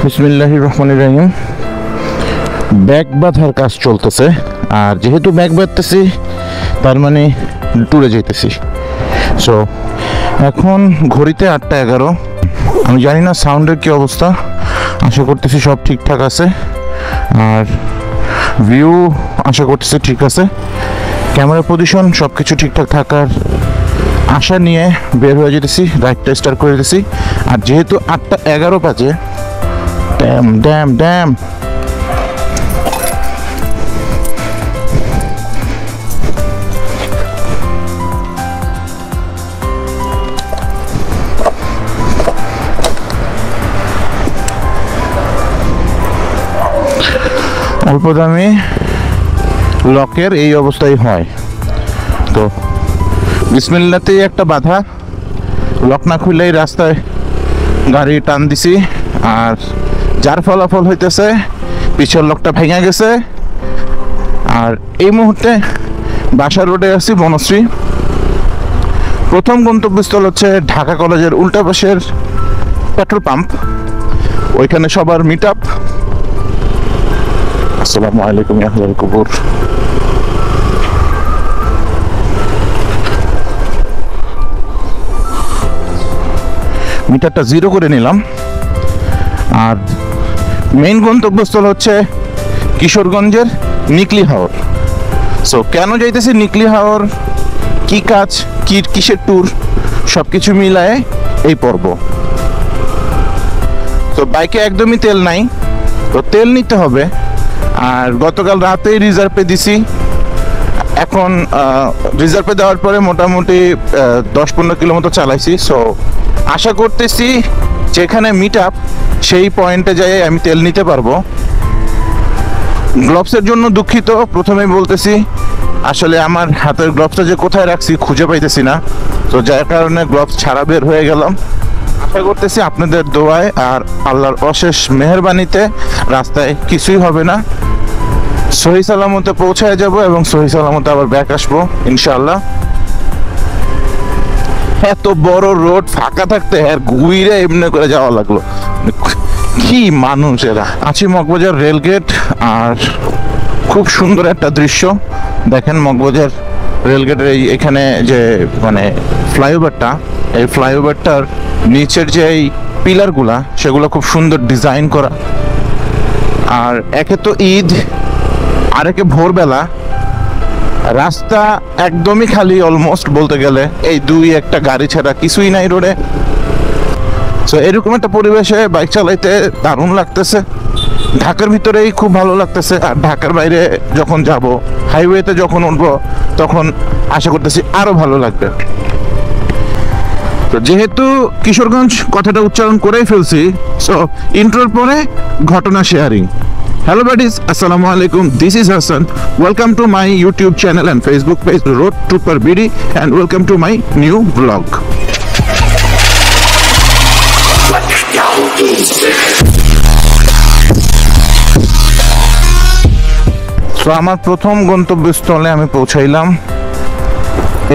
বিসমিল্লাহির রহমানির রহিম। ব্যাগ বাঁধার কাজ চলতেছে, আর যেহেতু ব্যাগ বাঁধতেছি তার মানে ট্যুরে যেতেছি। সো এখন ঘড়িতে 8:11। আমি জানি না সাউন্ডের কী অবস্থা, আশা করতেছি সব ঠিকঠাক আছে, আর ভিউ আশা করতেছি ঠিক আছে। ক্যামেরা পজিশন সব কিছু ঠিকঠাক থাকার আশা নিয়ে বের হয়ে যেতেছি, রাইডটা স্টার্ট করে দিতেছি। আর যেহেতু 8:11 বাজে, ড্যাম ড্যাম ড্যাম, অল্প দামি লকের এই অবস্থায় হয়। তো বিসমিল্লাতেই একটা বাধা, লক না খুললেই রাস্তায় গাড়ি টান দিছি, আর যার ফলাফল হইতেছে পিছের লকটা ভেঙে গেছে। আর এই মুহূর্তে বাসা রোডে আছি, বনশ্রী। প্রথম গন্তব্যস্থল হচ্ছে ঢাকা কলেজের উল্টা পাশের পেট্রোল পাম্প, ওইখানে সবার মিট আপ। আসসালামু আলাইকুম আহলাল কুবুর। মিটারটা 0 করে নিলাম। আর মেইন গন্তব্যস্থল হচ্ছে কিশোরগঞ্জের নিকলি হাওর। সো কেন যাইতেছি নিকলি হাওর, কি কাজ, কিসের ট্যুর, সব কিছু মিলায় এই পর্ব। তো বাইকে একদমই তেল নাই, তো তেল নিতে হবে। আর গতকাল রাতেই রিজার্ভে দিছি। এখন রিজার্ভে দেওয়ার পরে মোটামুটি 10-15 কিলোমিটার চালাইছি। সো আশা করতেছি যেখানে মিট আপ সেই পয়েন্টে যাই আমি তেল নিতে পারবো। গ্লোভসের জন্য দুঃখিত, প্রথমেই বলতেছি আসলে আমার হাতের গ্লোভসটা যে কোথায় রাখছি খুঁজে পাইতেছি না, তো যার কারণে গ্লোভস ছাড়া বের হয়ে গেলাম। আশা করতেছি আপনাদের দোয়ায় আর আল্লাহর অশেষ মেহেরবানিতে রাস্তায় কিছুই হবে না, সহি সালামতে পৌঁছায় যাব এবং সহি সালামতে আবার ব্যাক আসবো ইনশাআল্লাহ। এত বড় রোড ফাঁকা থাকতে আর ঘুরে এমনি করে যাওয়া লাগলো, কি মানুষ এরা। আছি মগবাজার রেলগেট, আর খুব সুন্দর একটা দৃশ্য দেখেন। মগবাজার রেলগেটের এখানে যে মানে ফ্লাইওভারটা, এই ফ্লাইওভারটার নিচের যে এই পিলারগুলা সেগুলো খুব সুন্দর ডিজাইন করা। আর একে তো ঈদ, আরেকে ভোরবেলা, রাস্তা একদমই খালি অলমোস্ট বলতে গেলে, এই 2-1টা গাড়ি ছাড়া কিছুই নাই রোডে। সো এরকম একটা পরিবেশে বাইক চালাইতে দারুণ লাগতেছে। ঢাকার ভিতরেই খুব ভালো লাগতেছে, আর ঢাকার বাইরে যখন যাব, হাইওয়েতে যখন উঠবো, তখন আশা করতেছি আরো ভালো লাগবে। তো যেহেতু কিশোরগঞ্জ কথাটা উচ্চারণ করেই ফেলছি, সো ইন্ট্রোর পরে ঘটনা sharing. Hello buddies, assalamu alaikum, this is Hassan. Welcome to my YouTube channel and Facebook page Road Trooper BD, and welcome to my new vlog. So আমার প্রথম গন্তব্যস্থলে আমি পৌঁছাইলাম,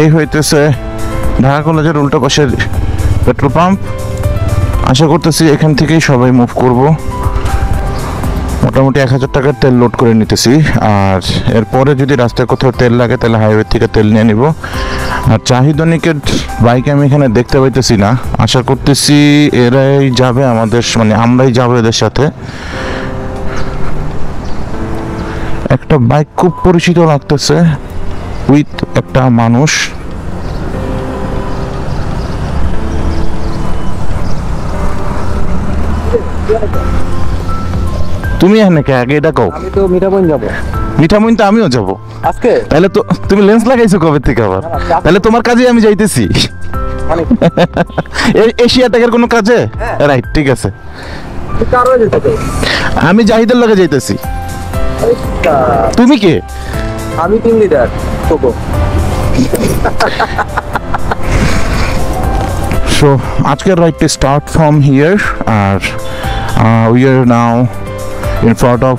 এই হইতেছে ঢাকা কলেজের উল্টা পাশের পেট্রোল পাম্প। আশা করতেছি এখান থেকেই সবাই মুভ করব। মোটামুটি 1000 টাকার তেল লোড করে নিতেছি, আর এরপরে যদি রাস্তায় কোথাও তেল লাগে তাহলে হাইওয়ে থেকে তেল নিয়ে নিব। আর চাহিদনিকের বাইক আমি এখানে দেখতে পাইতেছি না, আশা করতেছি এরাই যাবে আমাদের, মানে আমরাই যাবো এদের সাথে। একটা বাইক খুব পরিচিত লাগতেছে, উইথ একটা মানুষ। তুমি এখানে কে আগে এটা কও? আমি তো মিঠামইন যাব। মিঠামইন তো আমিও যাব আজকে। তাহলে তো তুমি লেন্স লাগাইছো কবে থেকে আবার? তাহলে তোমার কাজে আমি যাইতেছি। এশিয়া ট্যাগের কোনো কাজে? রাইট, ঠিক আছে। আমি জাহিদের লগে যাইতেছি। তুমি কে? আমি টিম লিডার কোকো। So আজকের রাইডটি স্টার্ট ফ্রম হিয়ার, আর we are now in front of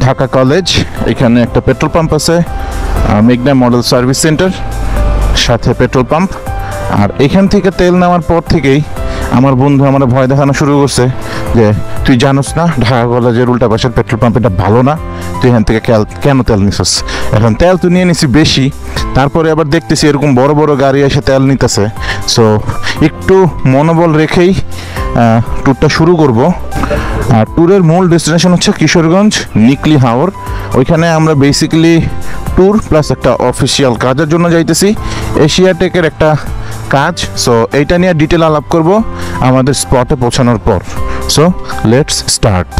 Dhaka college. এখানে একটা পেট্রোল পাম্প আছে, মেঘনা মডেল সার্ভিস সেন্টার, সাথে পেট্রোল পাম্প। আর এখান থেকে তেল নেওয়ার পর থেকেই আমার বন্ধু আমার ভয় দেখানো শুরু করছে যে তুই জানোস না ঢাকা কলেজের উল্টা পাশের পেট্রোল পাম্প এটা ভালো না, তুই এখান থেকে কেন তেল নিছিস। এখন তেল তো নিয়ে নিছি বেশি, তারপরে আবার দেখতেছি এরকম বড় বড় গাড়ি এসে তেল নিতেছে। সো একটু মনোবল রেখেই ট্যুরটা শুরু করব। আর ট্যুরের মূল ডেস্টিনেশন হচ্ছে কিশোরগঞ্জ নিকলি হাওর। ওইখানে আমরা বেসিক্যালি ট্যুর প্লাস একটা অফিসিয়াল কাজের জন্য যাইতেছি, এশিয়াটেকের একটা কাজ। সো এইটা নিয়ে ডিটেল আলাপ করব আমাদের স্পটে পৌঁছানোর পর। So let's start.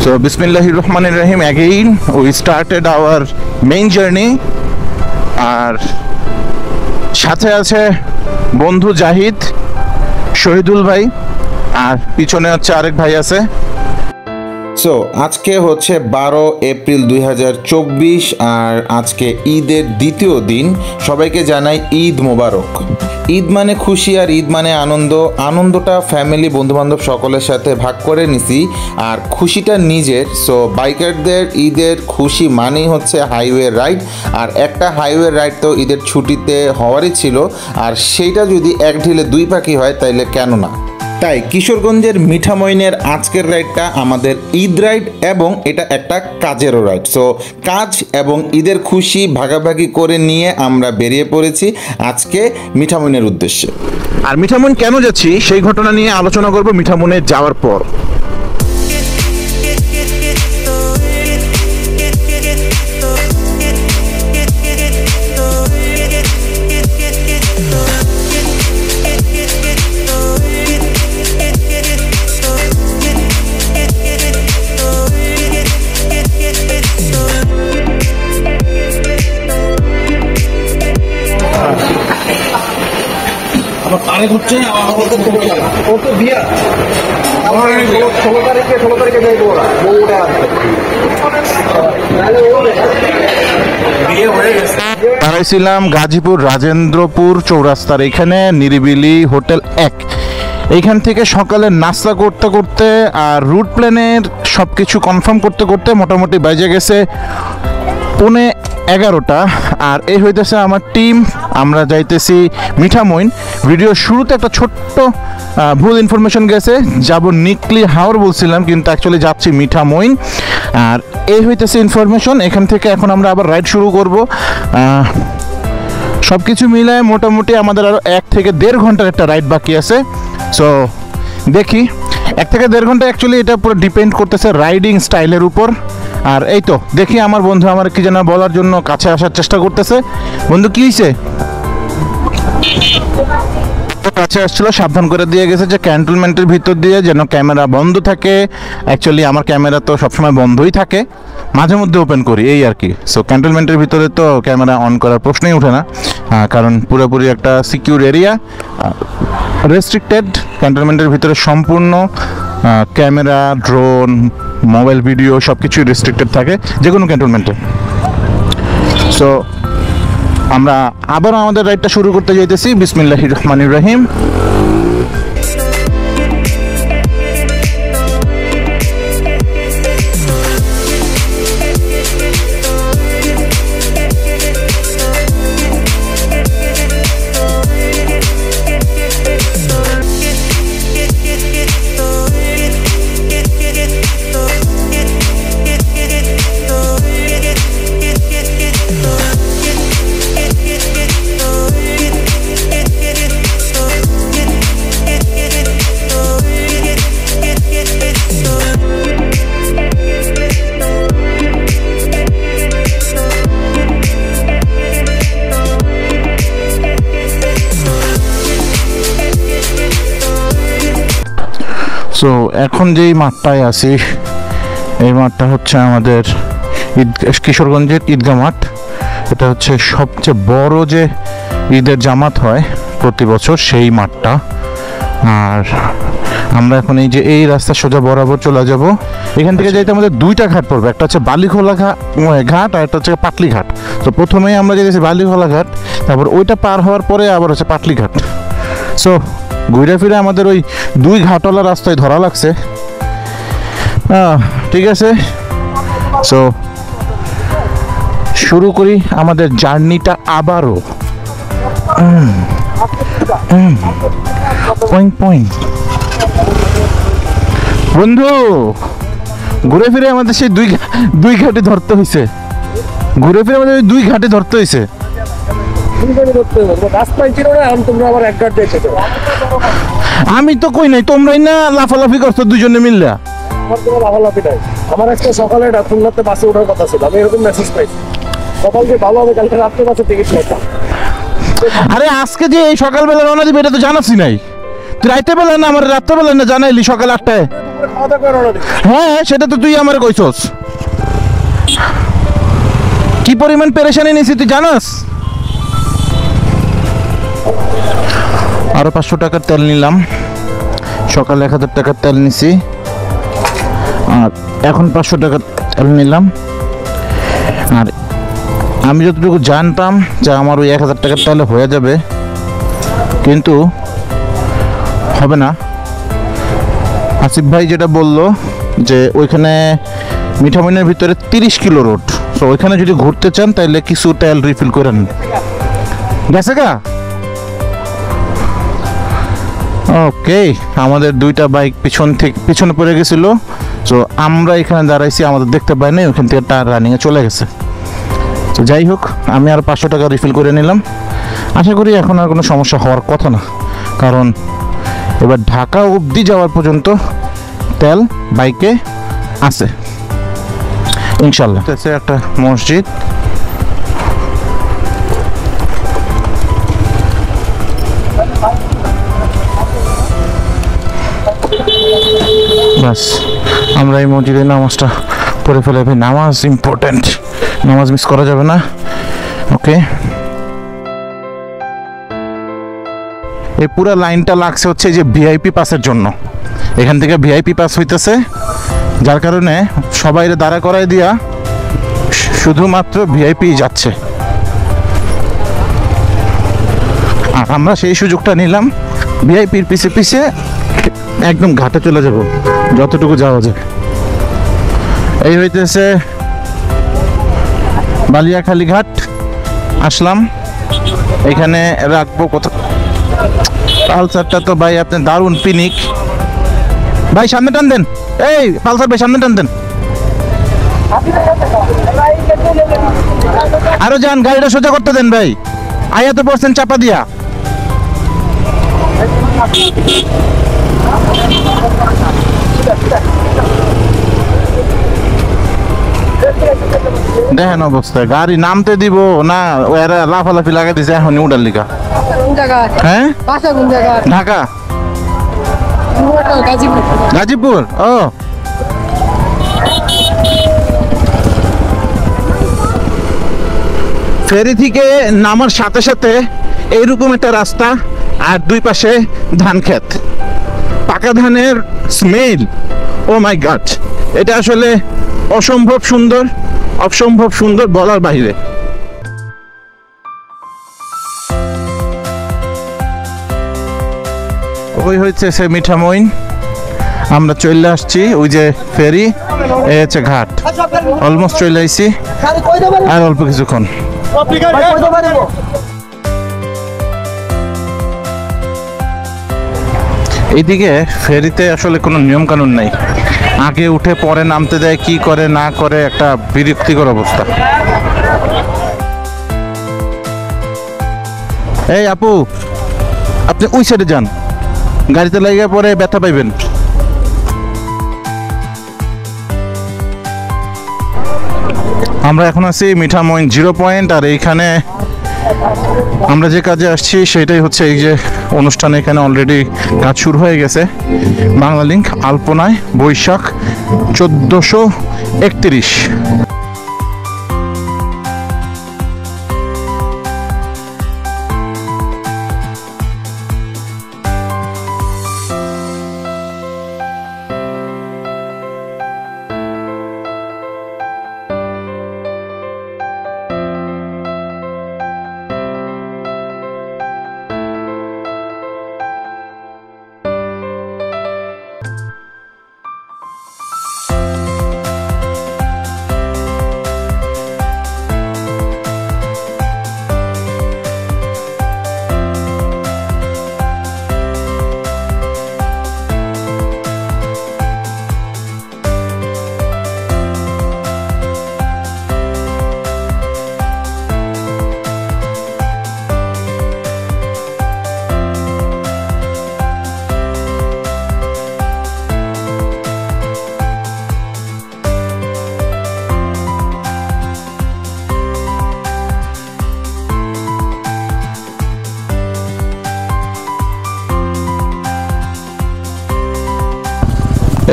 সো বিসমিল্লাহির রহমানির রহিম, again we started our main journey. আর সাথে আছে বন্ধু জাহিদ, শহীদুল ভাই, আর পিছনে হচ্ছে আরেক ভাই আছে। সো আজকে হচ্ছে 12 এপ্রিল 2024, আর আজকে ঈদের দ্বিতীয় দিন। সবাইকে জানাই ঈদ মোবারক। ঈদ মানে খুশি আর ঈদ মানে আনন্দ। আনন্দটা ফ্যামিলি বন্ধুবান্ধব সকলের সাথে ভাগ করে নিছি, আর খুশিটা নিজের। সো বাইকারদের ঈদের খুশি মানেই হচ্ছে হাইওয়ে রাইড, আর একটা হাইওয়ে রাইড তো ঈদের ছুটিতে হওয়ারই ছিল, আর সেইটা যদি এক ঢিলে দুই পাখি হয় তাইলে কেন না। তাই কিশোরগঞ্জের মিঠামইনের আজকের রাইডটা আমাদের ঈদ রাইড, এবং এটা একটা কাজেরও রাইড। সো কাজ এবং ঈদের খুশি ভাগাভাগি করে নিয়ে আমরা বেরিয়ে পড়েছি আজকে মিঠামইনের উদ্দেশ্যে। আর মিঠামইন কেন যাচ্ছি সেই ঘটনা নিয়ে আলোচনা করব মিঠামইনে যাওয়ার পর। পানি ঘুরছে ও তো বিয়া 16 তারিখে যাইব ওরা বউটা বিয়ে হয়ে গেছে। দাঁড়াইছিলাম গাজীপুর রাজেন্দ্রপুর চৌরাস্তার এখানে নিরিবিলি হোটেল 1। এইখান থেকে সকালে নাস্তা করতে করতে আর রুট প্ল্যানের সব কিছু কনফার্ম করতে করতে মোটামুটি বাজে গেছে 11:15। আর এই হইতেছে আমার টিম, আমরা যাইতেছি মিঠামইন। ভিডিও শুরুতে একটা ছোট্ট ভুল ইনফরমেশন গেছে, যাব নিকলি হাওর বলছিলাম, কিন্তু অ্যাকচুয়ালি যাচ্ছি মিঠামইন। আর এই হইতেছে ইনফরমেশন। এখান থেকে এখন আমরা আবার রাইড শুরু করব। সব কিছু মিলায় মোটামুটি আমাদের আরও 1 থেকে 1.5 ঘন্টার একটা রাইড বাকি আছে। সো দেখি, 1 থেকে 1.5 ঘন্টা অ্যাকচুয়ালি এটা পুরো ডিপেন্ড করতেছে রাইডিং স্টাইলের উপর। আর এই তো দেখি আমার বন্ধু আমার কি যেন বলার জন্য কাছে আসার চেষ্টা করতেছে। বন্ধু কি হয়েছে? কাছে আসছিল, সাবধান করে দিয়ে গেছে যে ক্যান্টনমেন্টের ভিতর দিয়ে যেন ক্যামেরা বন্ধ থাকে। অ্যাকচুয়ালি আমার ক্যামেরা তো সবসময় বন্ধই থাকে, মাঝে মধ্যে ওপেন করি এই আর কি। সো ক্যান্টনমেন্টের ভিতরে তো ক্যামেরা অন করার প্রশ্নই ওঠে না, কারণ পুরোপুরি একটা সিকিউর এরিয়া, রেস্ট্রিক্টেড। ক্যান্টনমেন্টের ভিতরে সম্পূর্ণ ক্যামেরা, ড্রোন, মোবাইল ভিডিও সব কিছুই রেস্ট্রিক্টেড থাকে যে কোনো ক্যান্টনমেন্টে। সো আমরা আবার আমাদের রাইডটা শুরু করতে যাইতেছি। বিসমিল্লাহির রহমানির রহিম। সো এখন যেই মাঠটায় আছি, এই মাঠটা হচ্ছে আমাদের কিশোরগঞ্জের ঈদগাহ মাঠ। এটা হচ্ছে সবচেয়ে বড় যে ঈদের জামাত হয় প্রতি বছর, সেই মাঠটা। আর আমরা এখন এই রাস্তা সোজা বরাবর চলে যাব। এখান থেকে যাইতে আমাদের 2টা ঘাট পড়বে, একটা হচ্ছে বালিখোলা ঘাট আর একটা হচ্ছে পাটলি ঘাট। তো প্রথমেই আমরা যেতেছি বালিখোলা ঘাট, তারপর ওইটা পার হওয়ার পরে আবার হচ্ছে পাটলি ঘাট। সো ঘুরে ফিরে আমাদের ওই 2 ঘাটওয়ালা রাস্তায় ধরা লাগছে। ঠিক আছে, সো শুরু করি আমাদের জার্নিটা আবারও। পয়েন্ট পয়েন্ট বন্ধু, ঘুরে ফিরে আমাদের সেই দুই ঘাটে ধরতে হয়েছে। ঘুরে ফিরে আমাদের দুই ঘাটে ধরতে হয়েছে। আমি তো কই নাই, তোমরাই না লাফালাফি করছো দুজনে মিললা। আমার কোনো লাফালাফি নাই। আমার আজকে সকালে খুলনাতে বাসে ওঠার কথা ছিল, আমি এরকম মেসেজ পাইছি সকালকে ভালো হবে, কালকে রাত্রে বাসে টিকিট পাইতাম। আরে আজকে যে এই সকালবেলা রওনা দিবে এটা তো জানাসই নাই। তুই রাইতে বেলা না আমার রাত্রে বেলা না জানাইলি সকাল 8টায়। খাওয়া দাওয়া করে রওনা দিই। হ্যাঁ সেটা তো তুই আমার কইছস। কি পরিমাণ পেরেশানি নিয়েছি তুই জানাস। আরো 500 টাকার তেল নিলাম, সকালে 1000 টাকার তেল নিছি, আর এখন 500 টাকার তেল নিলাম। আর আমি যতটুকু জানতাম যে আমার ওই 1000 টাকার তেলে হয়ে যাবে, কিন্তু হবে না। আসিফ ভাই যেটা বললো যে ওইখানে মিঠামইনের ভিতরে 30 কিলো রোড, তো ওইখানে যদি ঘুরতে চান তাহলে কিছু তেল রিফিল করে নেন। গেছে গা। ওকে, আমাদের দুইটা বাইক পিছনে পড়ে গেছিল, তো আমরা এখানে দাঁড়াইছি, আমাদের দেখতে পাই নাই, ওখান থেকে টায়ার রানিংয়ে চলে গেছে। তো যাই হোক, আমি আর 500 টাকা রিফিল করে নিলাম। আশা করি এখন আর কোনো সমস্যা হওয়ার কথা না, কারণ এবার ঢাকা অবধি যাওয়ার পর্যন্ত তেল বাইকে আছে ইনশাল্লাহ। একটা মসজিদ, বাস আমরা এই মসজিদে নামাজটা পড়ে ফেলে। ভাই নামাজ ইম্পর্টেন্ট, নামাজ মিস করা যাবে না। ওকে, এই পুরো লাইনটা লাগছে হচ্ছে যে ভিআইপি পাসের জন্য। এখান থেকে ভিআইপি পাস হইতেছে, যার কারণে সবাই দাঁড়া করায় দিয়া শুধুমাত্র ভিআইপি যাচ্ছে। আর আমরা সেই সুযোগটা নিলাম, ভিআইপির পিছে পিছে একদম ঘাটে চলে যাব যতটুকু যাওয়া যায়। এই হইতেছে বালিয়াখালী ঘাট। আসলাম, এখানে রাখবো কোথাও পালসারটা। তো ভাই আপনি দারুণ পিনিক ভাই, সামনে টান দেন। এই পালসার ভাই সামনে টান দেন, আরো যান, গাড়িটা সোজা করতে দেন ভাই। আয়া তো পড়ছেন চাপা দিয়া। দেখেন অবস্থা, গাড়ি নামতে দিব না, এরা লাফালাফি লাগাই দিছে এখনই উঠার লিগা। হ্যাঁ ঢাকা গাজীপুর। ও ফেরি থেকে নামার সাথে সাথে এইরকম একটা রাস্তা, আর দুই পাশে ধান ক্ষেত, পাকা ধানের স্মেল। ও মাই গড, এটা আসলে অসম্ভব সুন্দর, অসম্ভব সুন্দর বলার বাইরে। ওই হচ্ছে সে মিঠামইন, আমরা চলে আসছি, ওই যে ফেরি, এই হচ্ছে ঘাট, অলমোস্ট চলে আসছি, আর অল্প কিছুক্ষণ। এইদিকে ফেরিতে আসলে কোনো নিয়ম কানুন নাই, আগে উঠে পরে নামতে দেয়, কি করে না করে, একটা বিরক্তিকর অবস্থা। এই আপু, আপনি ওই সাইডে যান, গাড়িতে লাগিয়ে পরে ব্যথা পাইবেন। আমরা এখন আছি মিঠামইন 0 পয়েন্ট, আর এইখানে আমরা যে কাজে আসছি সেটাই হচ্ছে এই যে অনুষ্ঠান। এখানে অলরেডি কাজ শুরু হয়ে গেছে। বাংলালিংক আলপনায় বৈশাখ 1431।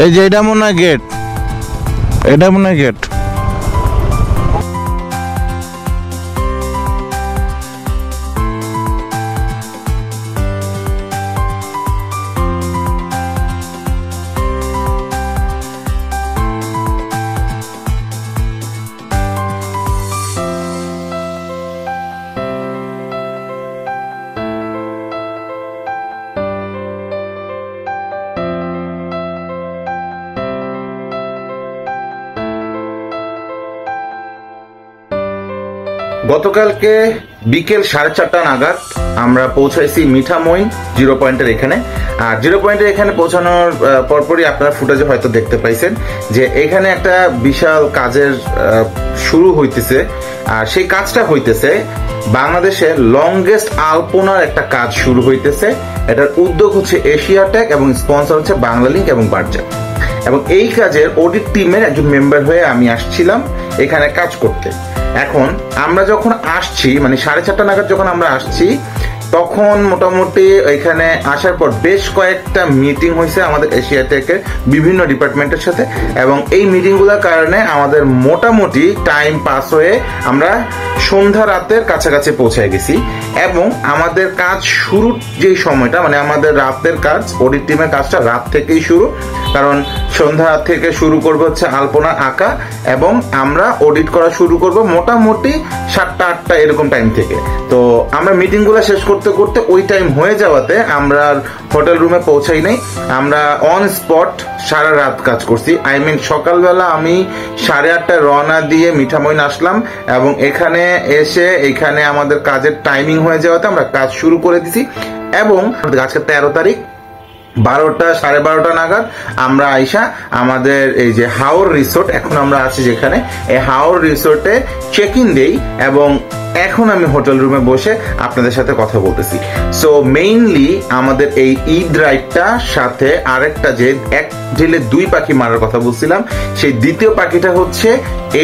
এই যে এটা মনে হয় গেট, এটা মনে হয় গেট। গতকালকে বিকেল 4:30 নাগাদ আমরা পৌঁছাইছি মিঠামইন জিরো পয়েন্টের এখানে। আর জিরো পয়েন্টের এখানে পৌঁছানোর পরপরই আপনারা ফুটেজে হয়তো দেখতে পাইছেন যে এখানে একটা বিশাল কাজের শুরু হইতেছে। আর সেই কাজটা হইতেছে বাংলাদেশের লংগেস্ট আলপনার একটা কাজ শুরু হইতেছে। এটার উদ্যোগ হচ্ছে এশিয়াটেক এবং স্পন্সর হচ্ছে বাংলালিংক এবং বার্জা। এবং এই কাজের অডিট টিমের একজন মেম্বার হয়ে আমি আসছিলাম এখানে কাজ করতে। এখন আমরা যখন আসছি মানে 4:30 নাগাদ যখন আমরা আসছি তখন মোটামুটি এখানে আসার পর বেশ কয়েকটা মিটিং হয়েছে আমাদের এশিয়াটেকের বিভিন্ন ডিপার্টমেন্টের সাথে। এবং এই মিটিংগুলোর কারণে আমাদের মোটামুটি টাইম পাস হয়ে আমরা সন্ধ্যা রাতের কাছাকাছি পৌঁছে গেছি। এবং আমাদের কাজ শুরুর যেই সময়টা মানে আমাদের রাতের কাজ, অডিট টিমের কাজটা রাত থেকেই শুরু, কারণ সন্ধ্যা থেকে শুরু করবো হচ্ছে আলপনা আঁকা এবং আমরা অডিট করা শুরু করব মোটামুটি 7টা-8টা এরকম টাইম থেকে। তো আমরা মিটিংগুলো শেষ করতে করতে ওই টাইম হয়ে যাওয়াতে আমরা হোটেল রুমে পৌঁছাই নাই, আমরা অন স্পট সারা রাত কাজ করছি। সকালবেলা আমি 8:30 রওনা দিয়ে মিঠামইন আসলাম এবং এখানে এসে এখানে আমাদের কাজের টাইমিং হয়ে যাওয়াতে আমরা কাজ শুরু করে দিছি। এবং আজকে 13 তারিখ 12টা-12:30 নাগাদ আমরা আইসা আমাদের এই যে হাওর রিসোর্ট, এখন আমরা আছি যেখানে, এই হাওর রিসোর্টে চেক ইন দেই এবং এখন আমি হোটেল রুমে বসে আপনাদের সাথে কথা বলতেছি। সো মেইনলি আমাদের এই ঈদ রাইডটার সাথে আরেকটা যে এক ঢিলে 2 পাখি মারার কথা বলছিলাম, সেই দ্বিতীয় পাখিটা হচ্ছে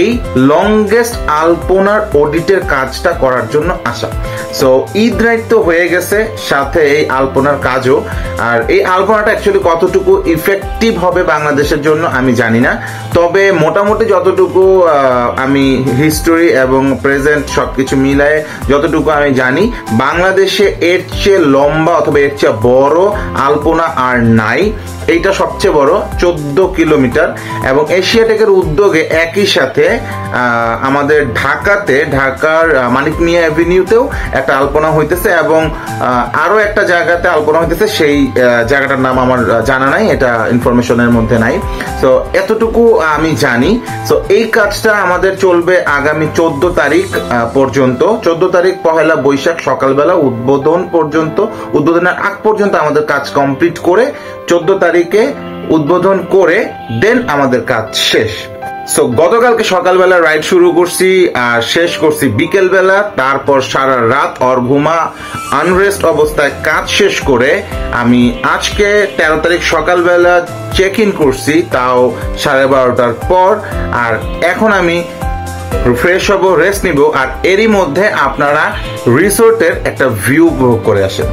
এই লংগেস্ট আলপনার অডিটের কাজটা করার জন্য আসা। সো ঈদ রাইড তো হয়ে গেছে, সাথে এই আলপনার কাজও। আর এই আলপনাটা অ্যাকচুয়ালি কতটুকু ইফেক্টিভ হবে বাংলাদেশের জন্য আমি জানি না, তবে মোটামুটি যতটুকু আমি হিস্টোরি এবং প্রেজেন্ট সবকিছু মিলায় যতটুকু আমি জানি, বাংলাদেশে এর চেয়ে লম্বা অথবা এর চেয়ে বড় আলপনা আর নাই। এইটা সবচেয়ে বড়, 14 কিলোমিটার। এবং এশিয়াটেকের উদ্যোগে একই সাথে আমাদের ঢাকার মানিক মিয়া অ্যাভিনিউতেও একটা আলপনা হইতেছে এবং আরো একটা জায়গাতে আলপনা হইতেছে, সেই জায়গাটার নাম আমার জানা নাই, এটা ইনফরমেশনের মধ্যে নাই। তো এতটুকু আমি জানি। তো এই কাজটা আমাদের চলবে আগামী 14 তারিখ পর্যন্ত। 14 তারিখ পহেলা বৈশাখ সকালবেলা উদ্বোধনের আগ পর্যন্ত আমাদের কাজ কমপ্লিট করে 14 তারিখে উদ্বোধন করে দেন আমাদের কাজ শেষ। সো গতকালকে সকালবেলা রাইড শুরু করছি আর শেষ করছি বিকেলবেলা, তারপর সারা রাত অর্ঘুমা আনরেস্ট অবস্থায় কাজ শেষ করে আমি আজকে 13 তারিখ সকালবেলা চেক ইন করছি, তাও 12:30টার পর। আর এখন আমি ফ্রেশ হব, রেস্ট নিব, আর এরই মধ্যে আপনারা রিসোর্টের একটা ভিউ উপভোগ করে আসেন।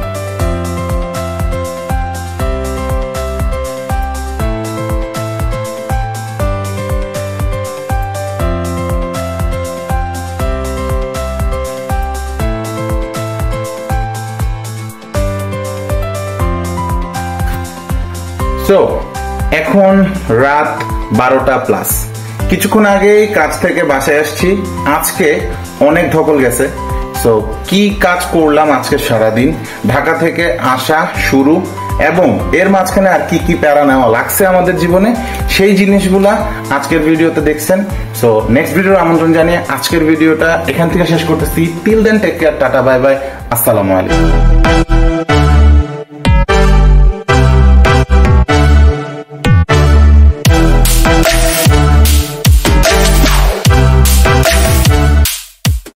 সো এখন রাত 12টা প্লাস। কিছুক্ষণ আগেই কাজ থেকে বাসায় আসছি। আজকে অনেক ধকল গেছে। সো কি কাজ করলাম আজকে সারাদিন, ঢাকা থেকে আসা শুরু এবং এর মাঝখানে আর কি কি প্যারা নেওয়া লাগছে আমাদের জীবনে, সেই জিনিসগুলা আজকের ভিডিওতে দেখছেন। সো নেক্সট ভিডিওর আমন্ত্রণ জানিয়ে আজকের ভিডিওটা এখান থেকে শেষ করতেছি। Till then take care, tata, bye bye, আসসালামু আলাইকুম।